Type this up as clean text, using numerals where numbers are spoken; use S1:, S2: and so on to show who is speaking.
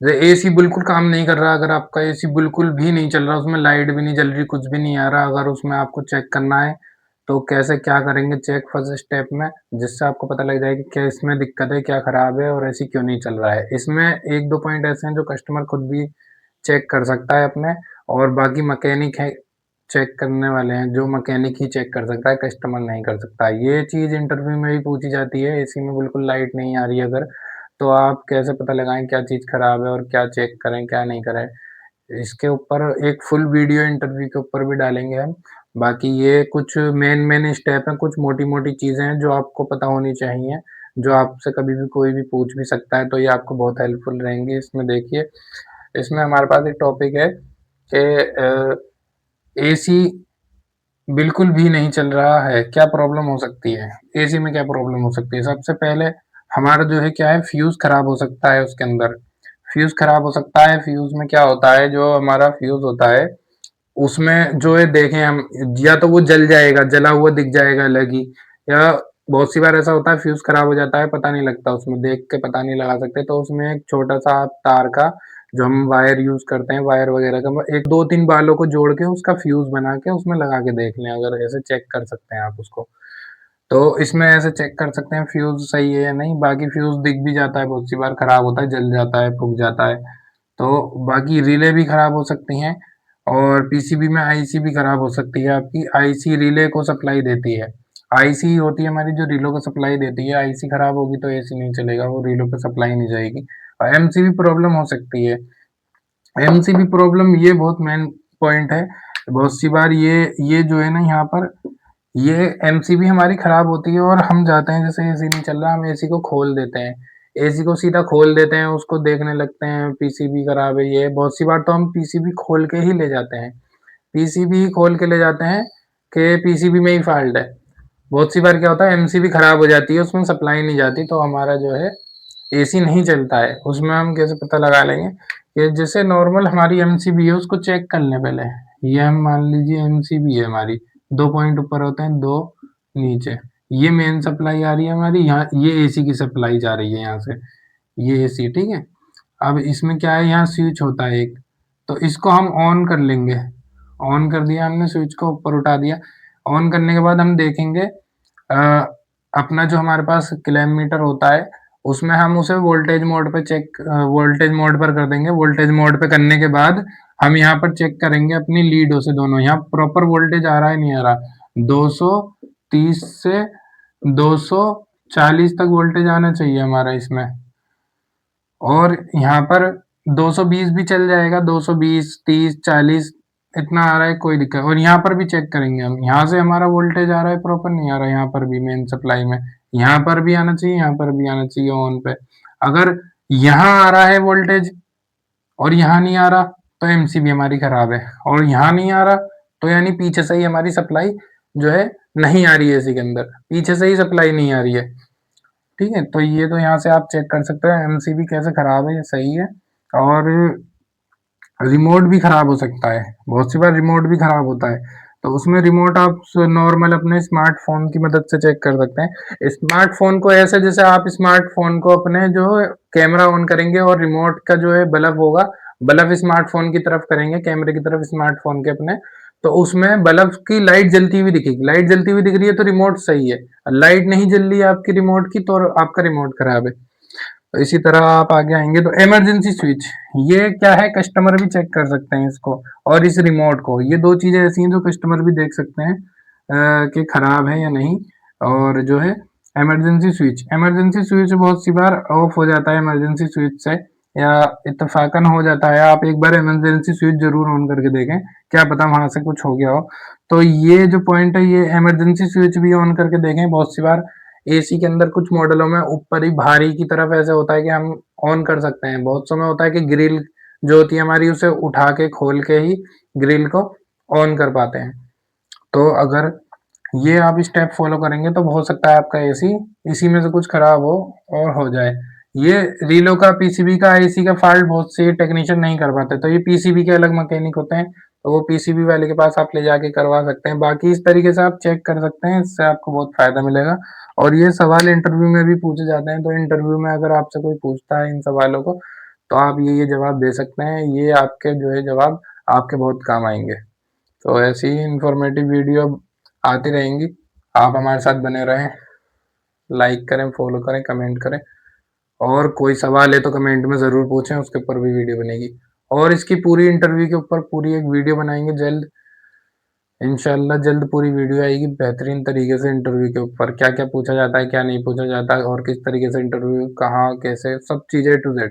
S1: AC बिल्कुल काम नहीं कर रहा, अगर आपका एसी बिल्कुल भी नहीं चल रहा, उसमें लाइट भी नहीं जल रही, कुछ भी नहीं आ रहा, अगर उसमें आपको चेक करना है, तो कैसे क्या करेंगे चेक फर्स्ट स्टेप में, जिससे आपको पता लग जाए कि क्या इसमें दिक्कत है, क्या खराब है और एसी क्यों नहीं चल रहा है। इसमें 1-2 पॉइंट ऐसे हैं जो कस्टमर खुद भी चेक कर सकता है अपने, और बाकी मैकेनिक है चेक करने वाले हैं, जो मैकेनिक ही चेक कर सकता है, कस्टमर नहीं कर सकता। ये चीज़ इंटरव्यू में भी पूछी जाती है, एसी में बिल्कुल लाइट नहीं आ रही अगर, तो आप कैसे पता लगाएँ क्या चीज़ खराब है और क्या चेक करें, क्या नहीं करें। इसके ऊपर एक फुल वीडियो इंटरव्यू के ऊपर भी डालेंगे हम। बाकी ये कुछ मेन स्टेप हैं, कुछ मोटी-मोटी चीज़ें हैं जो आपको पता होनी चाहिए, जो आपसे कभी भी कोई भी पूछ भी सकता है, तो ये आपको बहुत हेल्पफुल रहेंगी। इसमें देखिए, इसमें हमारे पास एक टॉपिक है कि एसी बिल्कुल भी नहीं चल रहा है, क्या प्रॉब्लम हो सकती है? एसी में क्या प्रॉब्लम हो सकती है? सबसे पहले हमारा जो है क्या है, फ्यूज़ खराब हो सकता है उसके अंदर। फ्यूज़ खराब हो सकता है, फ्यूज़ में क्या होता है, जो हमारा फ्यूज़ होता है, उसमें जो है देखें हम, या तो वो जल जाएगा, जला हुआ दिख जाएगा अलग ही, या बहुत सी बार ऐसा होता है फ्यूज़ खराब हो जाता है, पता नहीं लगता, उसमें देख के पता नहीं लगा सकते, तो उसमें एक छोटा-सा तार का, जो हम वायर यूज़ करते हैं, वायर वगैरह का, एक 2-3 बालों को जोड़ के उसका फ्यूज़ बना के उसमें लगा के देख लें, अगर ऐसे चेक कर सकते हैं आप उसको। तो इसमें ऐसे चेक कर सकते हैं फ्यूज़ सही है या नहीं, बाकी फ्यूज़ दिख भी जाता है, बहुत सी बार खराब होता है, जल जाता है, फूक जाता है। तो बाकी रिले भी खराब हो सकती हैं, और पीसीबी में आईसी भी खराब हो सकती है आपकी। आईसी रिले को सप्लाई देती है। आईसी होती है हमारी जो रिलो को सप्लाई देती है, आईसी खराब होगी तो एसी नहीं चलेगा, वो रिलो पे सप्लाई नहीं जाएगी। और एमसीबी प्रॉब्लम हो सकती है। एमसीबी प्रॉब्लम ये बहुत मेन पॉइंट है। बहुत सी बार ये जो है ना यहाँ पर, ये एमसीबी हमारी खराब होती है और हम जाते हैं, जैसे एसी नहीं चल रहा, हम एसी को खोल देते हैं। एसी को सीधा खोल देते हैं, उसको देखने लगते हैं पीसीबी खराब है ये, बहुत सी बार तो हम पीसीबी खोल के ही ले जाते हैं। पीसीबी खोल के ले जाते हैं कि पीसीबी में ही फ़ॉल्ट है। बहुत सी बार क्या होता है, एमसीबी खराब हो जाती है, उसमें सप्लाई नहीं जाती, तो हमारा जो है एसी नहीं चलता है। उसमें हम कैसे पता लगा लेंगे कि जैसे नॉर्मल हमारी एमसीबी है, उसको चेक कर लें पहले। ये हम मान लीजिए एमसीबी है हमारी, 2 पॉइंट ऊपर होते हैं, 2 नीचे। ये मेन सप्लाई आ रही है हमारी, यहाँ ये एसी की सप्लाई जा रही है यहाँ से, ये एसी, ठीक है। अब इसमें क्या है, यहाँ स्विच होता है एक, तो इसको हम ऑन कर लेंगे। ऑन कर दिया हमने, स्विच को ऊपर उठा दिया। ऑन करने के बाद हम देखेंगे, अपना जो हमारे पास क्लैम मीटर होता है, उसमें हम उसे वोल्टेज मोड पे वोल्टेज मोड पर कर देंगे। वोल्टेज मोड पे करने के बाद हम यहाँ पर चेक करेंगे अपनी लीडों से दोनों, यहाँ प्रॉपर वोल्टेज आ रहा है नहीं आ रहा। 230 से 240 तक वोल्टेज आना चाहिए हमारा इसमें, और यहाँ पर 220 भी चल जाएगा, 220, 30, 40 इतना आ रहा है, कोई दिक्कत। और यहाँ पर भी चेक करेंगे हम, यहाँ से हमारा वोल्टेज आ रहा है प्रॉपर, नहीं आ रहा है यहाँ पर भी मेन सप्लाई में, यहाँ पर भी आना चाहिए, यहाँ पर भी आना चाहिए ऑन पे। अगर यहाँ आ रहा है वोल्टेज और यहाँ नहीं आ रहा, तो एमसीबी हमारी खराब है, और यहाँ नहीं आ रहा, तो यानी पीछे से ही हमारी सप्लाई जो है नहीं आ रही है एसी के अंदर, पीछे से ही सप्लाई नहीं आ रही है, ठीक है। तो ये तो यहाँ से आप चेक कर सकते हैं एमसीबी कैसे खराब है, ये सही है। और रिमोट भी खराब हो सकता है, बहुत सी बार रिमोट भी खराब होता है, तो उसमें रिमोट आप नॉर्मल अपने स्मार्टफोन की मदद से चेक कर सकते हैं। स्मार्टफोन को ऐसे, जैसे आप स्मार्टफोन को अपने जो कैमरा ऑन करेंगे और रिमोट का जो है बल्ब होगा, बल्ब स्मार्टफोन की तरफ करेंगे, कैमरे की तरफ स्मार्टफोन के अपने, तो उसमें बल्ब की लाइट जलती हुई दिखेगी। लाइट जलती हुई दिख रही है तो रिमोट सही है, लाइट नहीं जल रही है आपकी रिमोट की तो आपका रिमोट खराब है। तो इसी तरह आप आगे आएंगे तो इमरजेंसी स्विच, ये क्या है, कस्टमर भी चेक कर सकते हैं इसको, और इस रिमोट को, ये दो चीजें ऐसी हैं जो कस्टमर भी देख सकते हैं कि खराब है या नहीं। और जो है इमरजेंसी स्विच बहुत सी बार ऑफ हो जाता है इमरजेंसी स्विच से, या इत्तेफाकन हो जाता है। आप एक बार इमरजेंसी स्विच जरूर ऑन करके देखें, क्या पता वहां से कुछ हो गया हो। तो ये जो पॉइंट है, ये इमरजेंसी स्विच भी ऑन करके देखें। बहुत सी बार एसी के अंदर कुछ मॉडलों में ऊपर ही भारी की तरफ ऐसे होता है कि हम ऑन कर सकते हैं, बहुत समय होता है कि ग्रिल जो होती है हमारी, उसे उठा के खोल के ही ग्रिल को ऑन कर पाते हैं। तो अगर ये आप स्टेप फॉलो करेंगे तो हो सकता है आपका एसी इसी में से कुछ खराब हो और हो जाए। ये रीलो का, पीसीबी का, एसी का फॉल्ट बहुत से टेक्नीशियन नहीं कर पाते, तो ये पीसीबी के अलग मैकेनिक होते हैं, तो वो पीसीबी वाले के पास आप ले जाके करवा सकते हैं। बाकी इस तरीके से आप चेक कर सकते हैं, इससे आपको बहुत फायदा मिलेगा। और ये सवाल इंटरव्यू में भी पूछे जाते हैं, तो इंटरव्यू में अगर आपसे कोई पूछता है इन सवालों को, तो आप ये जवाब दे सकते हैं, ये आपके जो है जवाब आपके बहुत काम आएँगे। तो ऐसी ही इन्फॉर्मेटिव वीडियो आती रहेंगी, आप हमारे साथ बने रहें, लाइक करें, फॉलो करें, कमेंट करें और कोई सवाल है तो कमेंट में ज़रूर पूछें, उसके ऊपर भी वीडियो बनेगी। और इसकी पूरी इंटरव्यू के ऊपर पूरी एक वीडियो बनाएँगे जल्द, इंशाल्लाह जल्द पूरी वीडियो आएगी बेहतरीन तरीके से इंटरव्यू के ऊपर, क्या-क्या पूछा जाता है, क्या नहीं पूछा जाता और किस तरीके से इंटरव्यू कहाँ, कैसे, सब चीज़ें A to Z।